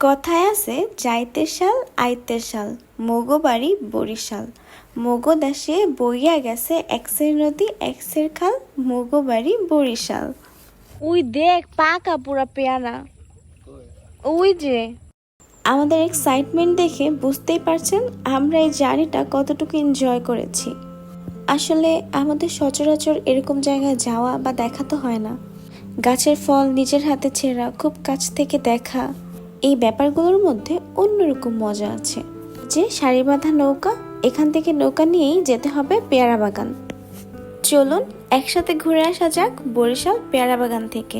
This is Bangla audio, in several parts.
কথায় আছে যাইতের শাল আইতের শাল, মগো বাড়ি বরিশাল। মগো দেশে বইয়া গেছে এক্সের নদী এক্সের খাল, মগো বাড়ি বরিশাল। উই দেখ পাকা পুরা পেয়ারা, ওই যে। আমাদের এক্সাইটমেন্ট দেখে বুঝতেই পারছেন আমরা এই জার্নিটা কতটুকু এনজয় করেছি। আসলে আমাদের সচরাচর এরকম জায়গায় যাওয়া বা দেখা তো হয় না। গাছের ফল নিজের হাতে ছেঁড়া, খুব কাছ থেকে দেখা, এই ব্যাপারগুলোর মধ্যে অন্যরকম মজা আছে। যে সারি বাঁধা নৌকা, এখান থেকে নৌকা নিয়েই যেতে হবে পেয়ারা বাগান। চলুন একসাথে ঘুরে আসা যাক বরিশাল পেয়ারা বাগান থেকে।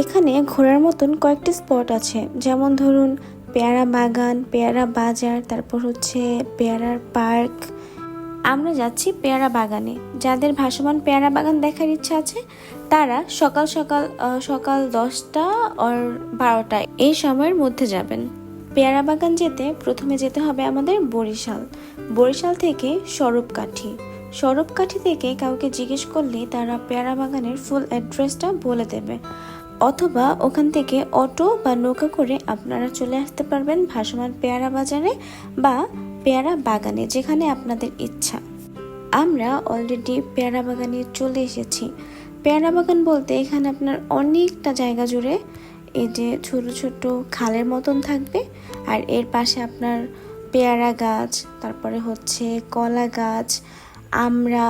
এখানে ঘোরার মতন কয়েকটি স্পট আছে, যেমন ধরুন পেয়ারা বাগান, পেয়ারা বাজার, তারপর হচ্ছে পেয়ারার পার্ক। আমরা যাচ্ছি পেয়ারা বাগানে। যাদের ভাসমান পেয়ারা বাগান দেখার ইচ্ছা আছে তারা সকাল সকাল সকাল 10টা আর 12টা এই সময়ের মধ্যে যাবেন। পেয়ারা বাগান যেতে প্রথমে যেতে হবে আমাদের বরিশাল। বরিশাল থেকে স্বরূপকাঠি থেকে কাউকে জিজ্ঞেস করলে তারা পেয়ারা বাগানের ফুল অ্যাড্রেসটা বলে দেবে, অথবা ওখান থেকে অটো বা নৌকা করে আপনারা চলে আসতে পারবেন ভাসমান পেয়ারা বাজারে বা পেয়ারা বাগানে, যেখানে আপনাদের ইচ্ছা। আমরা অলরেডি পেয়ারা বাগানে চলে এসেছি। পেয়ারা বাগান বলতে এখানে আপনার অনেকটা জায়গা জুড়ে এই যে ছোট ছোট খালের মতন থাকবে, আর এর পাশে আপনার পেয়ারা গাছ, তারপরে হচ্ছে কলা গাছ, আমড়া,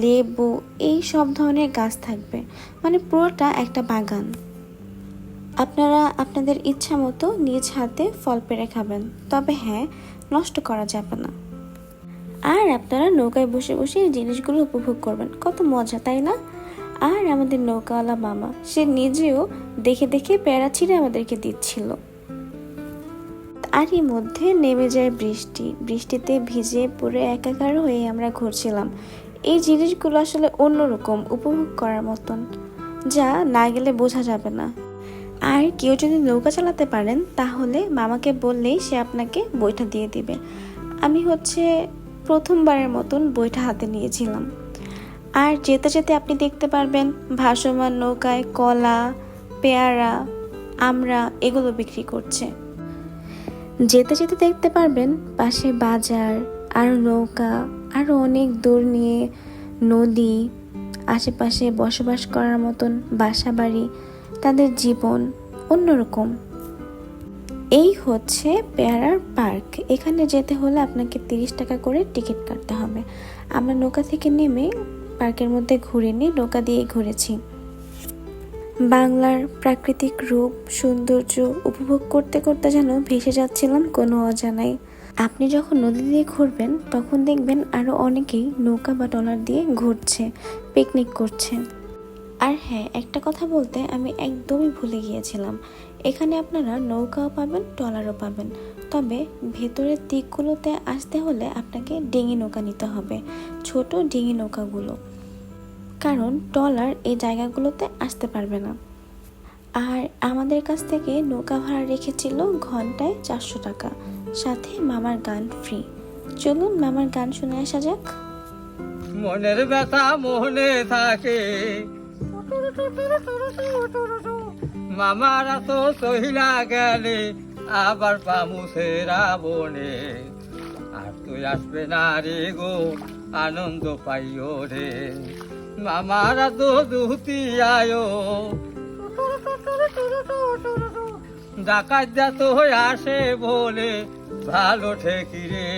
লেবু, এই সব ধরনের গাছ থাকবে। মানে পুরোটা একটা বাগান। আপনারা আপনাদের ইচ্ছা মতো নিজ হাতে ফল পেড়ে খাবেন, তবে হ্যাঁ, নষ্ট করা যাবে না। আর আপনারা নৌকায় বসে বসে এই জিনিসগুলো উপভোগ করবেন, কত মজা তাই না? আর আমাদের নৌকাওয়ালা মামা সে নিজেও দেখে দেখে পেয়ারা ছিঁড়ে আমাদেরকে দিচ্ছিল। আর এর মধ্যে নেমে যায় বৃষ্টি। বৃষ্টিতে ভিজে পুরো একাকার হয়ে আমরা ঘুরছিলাম। এই জিনিসগুলো আসলে অন্যরকম, উপভোগ করার মতন, যা না গেলে বোঝা যাবে না। আর কেউ যদি নৌকা চালাতে পারেন তাহলে মামাকে বললেই সে আপনাকে বইটা দিয়ে দিবে। আমি হচ্ছে প্রথমবারের মতন বইটা হাতে নিয়েছিলাম। আর যেতে যেতে আপনি দেখতে পারবেন ভাসমান নৌকায় কলা, পেয়ারা, আমড়া এগুলো বিক্রি করছে। যেতে যেতে দেখতে পারবেন পাশে বাজার, আর নৌকা, আরও অনেক দূর নিয়ে নদী, আশেপাশে বসবাস করার মতন বাসা বাড়ি, তাদের জীবন অন্যরকম। এই হচ্ছে পেয়ারার পার্ক। এখানে যেতে হলে আপনাকে 30 টাকা করে টিকিট কাটতে হবে। আমরা নৌকা থেকে নেমে পার্কের মধ্যে ঘুরে নিই, নৌকা দিয়ে ঘুরেছি। বাংলার প্রাকৃতিক রূপ সৌন্দর্য উপভোগ করতে করতে যেন ভেসে যাচ্ছিলাম কোনো অজানায়। আপনি যখন নদী দিয়ে ঘুরবেন তখন দেখবেন আরও অনেকেই নৌকা বা ট্রলার দিয়ে ঘুরছে, পিকনিক করছে। আর হ্যাঁ, একটা কথা বলতে আমি একদমই ভুলে গিয়েছিলাম, এখানে আপনারা নৌকাও পাবেন, ট্রলারও পাবেন। তবে ভেতরের দিকগুলোতে আসতে হলে আপনাকে ডিঙি নৌকা নিতে হবে, ছোট ডিঙি নৌকাগুলো, কারণ ট্রলার এই জায়গাগুলোতে আসতে পারবে না। আর আমাদের কাছ থেকে নৌকা ভাড়া রেখেছিল ঘন্টায় 400 টাকা, সাথে মামার গান ফ্রি। চলুন মামার গান শুনে আসা যাক। মনের ব্যথা মনে থাকে, মামারা তো সহিলা গেলে আবার পামু সেরা বনে। আর তুই আসবে না রে গো, আনন্দ পাইও রে, মামারা তো দুতি আয়ো। ডাকাত যাত হয়ে আসে বলে ভালো ঠেকি রে,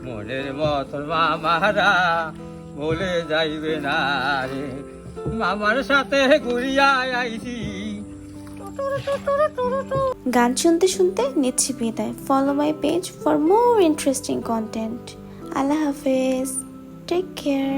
মনের মতন মামারা বলে যাইবে না রে, মামার সাথে ঘুরিয়া আইছি। গান শুনতে শুনতে নিচ্ছি বিদায়। Follow my page for more interesting content. আল্লাহ হাফেজ, টেক কেয়ার।